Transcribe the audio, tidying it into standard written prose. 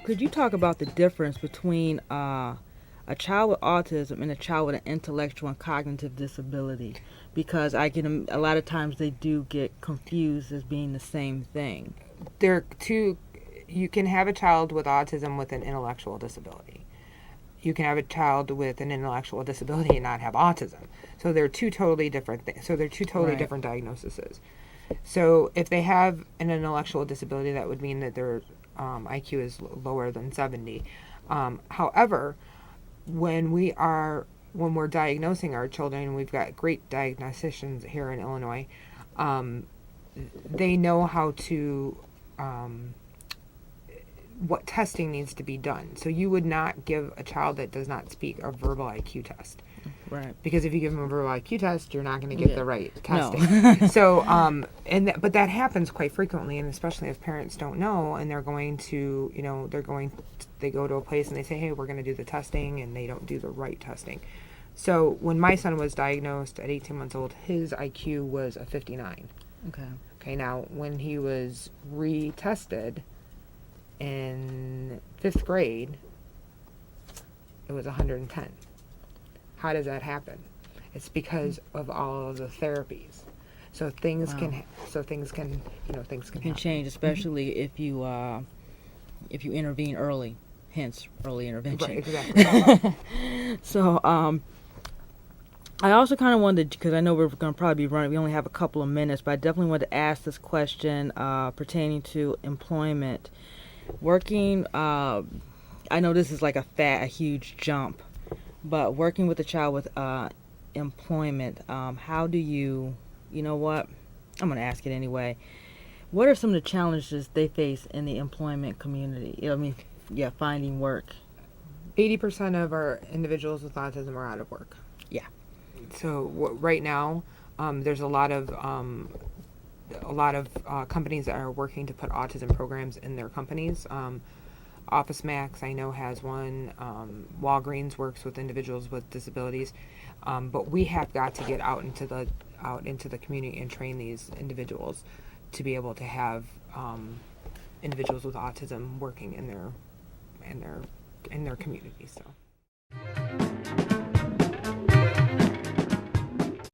Could you talk about the difference between a child with autism and a child with an intellectual and cognitive disability? Because a lot of times they do get confused as being the same thing. They're two. You can have a child with autism with an intellectual disability. You can have a child with an intellectual disability and not have autism. So they're two totally different things. So they're two totally different diagnoses. So if they have an intellectual disability, that would mean that their IQ is lower than 70. However, when we're diagnosing our children, we've got great diagnosticians here in Illinois. They know how to what testing needs to be done. So you would not give a child that does not speak a verbal IQ test. Right. Because if you give them a verbal IQ test, you're not going to get the right testing. No. So, but that happens quite frequently, and especially if parents don't know, and they're going to, they go to a place and they say, hey, we're going to do the testing, and they don't do the right testing. So when my son was diagnosed at 18 months old, his IQ was a 59. Okay, now when he was retested in 5th grade, it was 110. How does that happen? It's because of all of the therapies. So things can change, especially if you intervene early. Hence, early intervention. Right, exactly. So, I also kind of wanted, because I know we're going to probably be running, we only have a couple of minutes, but I definitely wanted to ask this question pertaining to employment. Working, I know this is like a huge jump, but working with a child with employment, how do you know what? I'm going to ask it anyway. What are some of the challenges they face in the employment community? Finding work. 80% of our individuals with autism are out of work. Yeah. So right now, there's a lot of companies that are working to put autism programs in their companies. Office Max, I know, has one. Walgreens works with individuals with disabilities, but we have got to get out into the community and train these individuals to be able to have individuals with autism working in their communities. So.